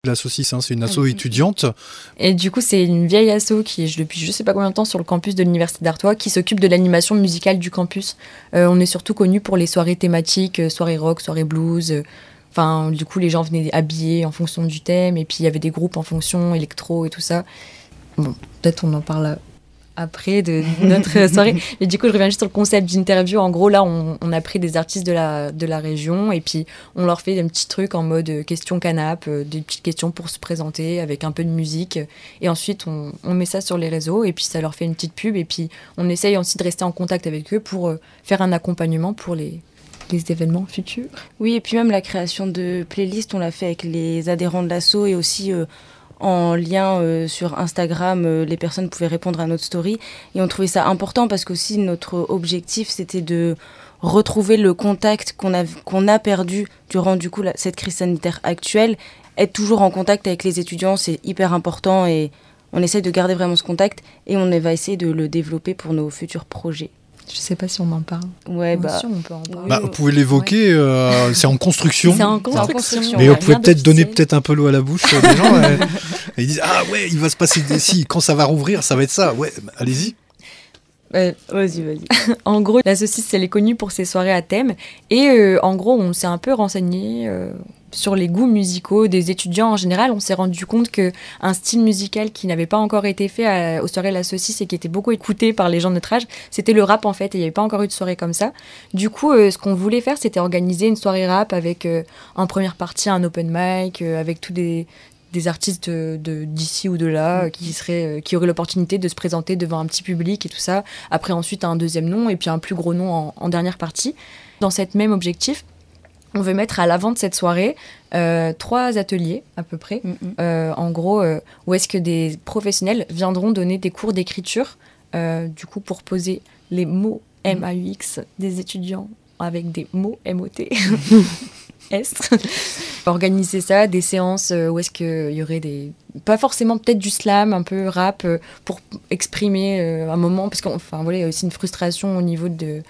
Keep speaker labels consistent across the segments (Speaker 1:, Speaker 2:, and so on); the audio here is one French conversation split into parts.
Speaker 1: La saucisse, hein, c'est une asso étudiante.
Speaker 2: Et du coup, c'est une vieille asso qui est depuis je sais pas combien de temps sur le campus de l'Université d'Artois, qui s'occupe de l'animation musicale du campus. On est surtout connu pour les soirées thématiques, soirées rock, soirées blues. Enfin, du coup, les gens venaient habillés en fonction du thème, et puis il y avait des groupes en fonction, électro et tout ça. Bon, peut-être on en parle après de notre soirée. Mais du coup, je reviens juste sur le concept d'interview. En gros, là, on a pris des artistes de la région et puis on leur fait des petits trucs en mode questions canap, des petites questions pour se présenter avec un peu de musique. Et ensuite, on met ça sur les réseaux et puis ça leur fait une petite pub. Et puis, on essaye aussi de rester en contact avec eux pour faire un accompagnement pour les événements futurs.
Speaker 3: Oui, et puis même la création de playlists, on l'a fait avec les adhérents de l'asso et aussi... en lien sur Instagram, les personnes pouvaient répondre à notre story et on trouvait ça important parce qu'aussi notre objectif c'était de retrouver le contact qu'on a perdu durant du coup cette crise sanitaire actuelle. Être toujours en contact avec les étudiants, c'est hyper important et on essaie de garder vraiment ce contact et on va essayer de le développer pour nos futurs projets.
Speaker 2: Je sais pas si on en parle.
Speaker 3: Ouais,
Speaker 2: Sûr, on peut en parler.
Speaker 1: Vous pouvez l'évoquer, c'est en construction.
Speaker 2: C'est en construction.
Speaker 1: Mais vous pouvez peut-être donner un peu l'eau à la bouche des gens. Et ils disent ah ouais, il va se passer si quand ça va rouvrir, ça va être ça. Ouais, allez-y.
Speaker 3: Vas-y.
Speaker 2: En gros, la saucisse, elle est connue pour ses soirées à thème. Et en gros, on s'est un peu renseigné sur les goûts musicaux des étudiants en général. On s'est rendu compte qu'un style musical qui n'avait pas encore été fait aux soirées La Saucisse et qui était beaucoup écouté par les gens de notre âge, c'était le rap en fait. Et il n'y avait pas encore eu de soirée comme ça. Du coup, ce qu'on voulait faire, c'était organiser une soirée rap avec en première partie un open mic, avec tous des artistes d'ici ou de là qui auraient l'opportunité de se présenter devant un petit public et tout ça. Après, ensuite, un deuxième nom et puis un plus gros nom en dernière partie. Dans cet même objectif, on veut mettre à l'avant de cette soirée 3 ateliers à peu près. En gros, où est-ce que des professionnels viendront donner des cours d'écriture, du coup pour poser les mots MAUX des étudiants avec des mots MOT. Organiser ça, des séances où est-ce qu'il y aurait pas forcément peut-être du slam, un peu rap, pour exprimer un moment, parce il y a aussi une frustration au niveau de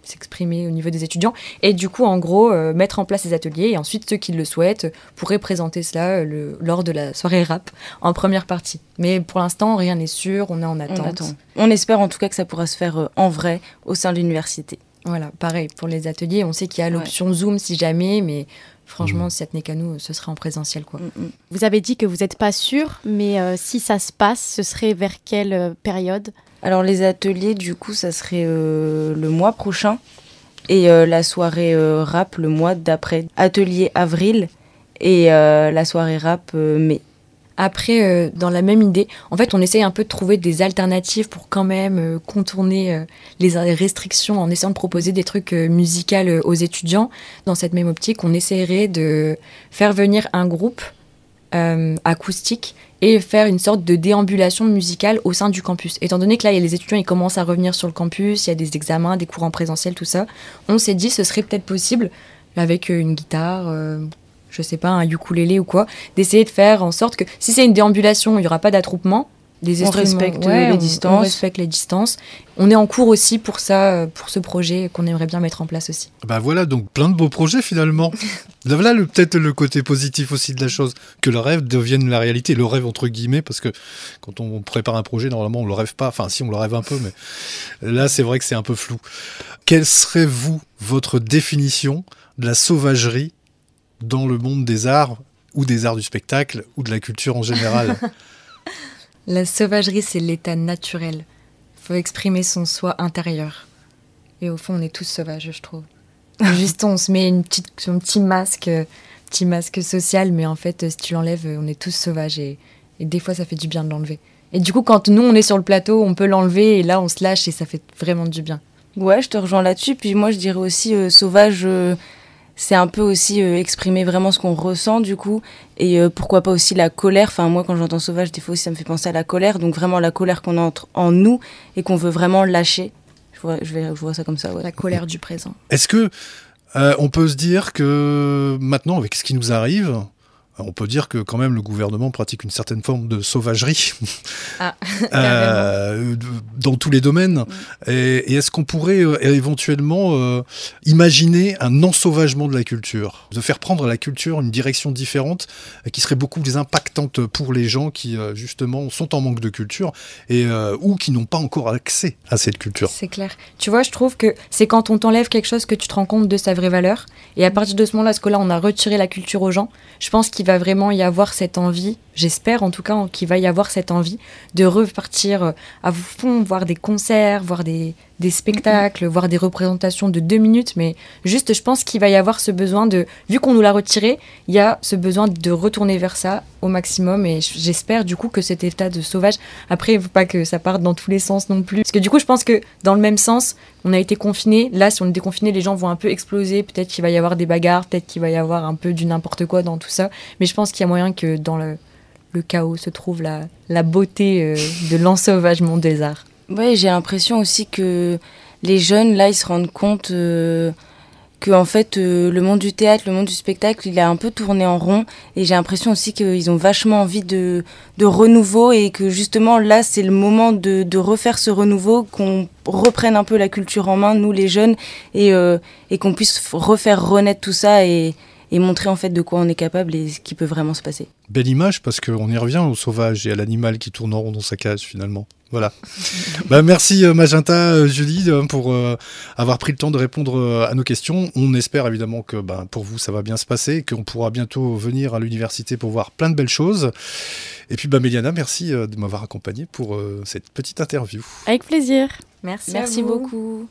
Speaker 2: s'exprimer au niveau des étudiants. Et du coup, en gros, mettre en place ces ateliers et ensuite, ceux qui le souhaitent pourraient présenter cela lors de la soirée rap en première partie. Mais pour l'instant, rien n'est sûr, on est en attente.
Speaker 3: On espère en tout cas que ça pourra se faire en vrai au sein de l'université.
Speaker 2: Voilà, pareil, pour les ateliers, on sait qu'il y a l'option Zoom si jamais, mais franchement, si ça tenait qu'à nous, ce serait en présentiel, quoi.
Speaker 4: Vous avez dit que vous n'êtes pas sûr, mais si ça se passe, ce serait vers quelle période ?
Speaker 3: Alors les ateliers, du coup, ça serait le mois prochain et la soirée rap le mois d'après. Atelier avril et la soirée rap mai.
Speaker 2: Après, dans la même idée, en fait, on essaye un peu de trouver des alternatives pour quand même contourner les restrictions en essayant de proposer des trucs musicaux aux étudiants. Dans cette même optique, on essaierait de faire venir un groupe acoustique et faire une sorte de déambulation musicale au sein du campus. Étant donné que là, les étudiants ils commencent à revenir sur le campus, il y a des examens, des cours en présentiel, tout ça, on s'est dit ce serait peut-être possible, avec une guitare... je sais pas, un ukulélé ou quoi, d'essayer de faire en sorte que si c'est une déambulation, il n'y aura pas d'attroupement.
Speaker 3: On respecte les distances.
Speaker 2: On respecte les distances. On est en cours aussi pour ça, pour ce projet qu'on aimerait bien mettre en place aussi.
Speaker 1: Bah voilà, donc plein de beaux projets finalement. Là, peut-être le côté positif aussi de la chose, que le rêve devienne la réalité. Le rêve entre guillemets, parce que quand on prépare un projet, normalement on le rêve pas. Enfin si, on le rêve un peu, mais là c'est vrai que c'est un peu flou. Quelle serait votre définition de la sauvagerie dans le monde des arts, ou des arts du spectacle, ou de la culture en général?
Speaker 2: La sauvagerie, c'est l'état naturel. Il faut exprimer son soi intérieur. Et au fond, on est tous sauvages, je trouve. Juste, on se met un petit masque social, mais en fait, si tu l'enlèves, on est tous sauvages. Et des fois, ça fait du bien de l'enlever. Et du coup, quand nous, on est sur le plateau, on peut l'enlever, et là, on se lâche, et ça fait vraiment du bien.
Speaker 3: Ouais, je te rejoins là-dessus. Puis moi, je dirais aussi sauvage... c'est un peu aussi exprimer vraiment ce qu'on ressent du coup et pourquoi pas aussi la colère. Enfin moi quand j'entends sauvage des fois aussi ça me fait penser à la colère, donc vraiment la colère qu'on a en nous et qu'on veut vraiment lâcher. Je vois ça comme ça. Ouais.
Speaker 2: La colère du présent.
Speaker 1: Est-ce que on peut se dire que maintenant avec ce qui nous arrive, On peut dire que quand même le gouvernement pratique une certaine forme de sauvagerie dans tous les domaines. Et est-ce qu'on pourrait éventuellement imaginer un ensauvagement de la culture, de faire prendre à la culture une direction différente qui serait beaucoup plus impactante pour les gens qui justement sont en manque de culture et ou qui n'ont pas encore accès à cette culture.
Speaker 2: C'est clair. Tu vois, je trouve que c'est quand on t'enlève quelque chose que tu te rends compte de sa vraie valeur. Et à partir de ce moment-là, parce que là, on a retiré la culture aux gens, je pense qu'il va vraiment y avoir cette envie, j'espère en tout cas qu'il va y avoir cette envie de repartir à fond, voir des concerts, voir des spectacles, voir des représentations de 2 minutes, mais juste je pense qu'il va y avoir ce besoin de, vu qu'on nous l'a retiré, il y a ce besoin de retourner vers ça au maximum et j'espère du coup que cet état de sauvage, après il ne faut pas que ça parte dans tous les sens non plus, parce que du coup je pense que dans le même sens, on a été confinés, là si on est déconfiné, les gens vont un peu exploser, peut-être qu'il va y avoir des bagarres, peut-être qu'il va y avoir un peu du n'importe quoi dans tout ça, mais je pense qu'il y a moyen que dans le chaos se trouve la beauté de l'ensauvagement des arts.
Speaker 3: Ouais, j'ai l'impression aussi que les jeunes, là, ils se rendent compte que en fait, le monde du théâtre, le monde du spectacle, il a un peu tourné en rond. Et j'ai l'impression aussi qu'ils ont vachement envie de renouveau et que justement, là, c'est le moment de refaire ce renouveau, qu'on reprenne un peu la culture en main, nous, les jeunes, et qu'on puisse refaire renaître tout ça et montrer en fait de quoi on est capable et ce qui peut vraiment se passer.
Speaker 1: Belle image parce qu'on y revient au sauvage et à l'animal qui tourne en rond dans sa cage finalement. Voilà. Merci Magenta, Julie, pour avoir pris le temps de répondre à nos questions. On espère évidemment que pour vous ça va bien se passer, qu'on pourra bientôt venir à l'université pour voir plein de belles choses. Et puis Méliana, merci de m'avoir accompagné pour cette petite interview.
Speaker 4: Avec plaisir.
Speaker 2: Merci beaucoup.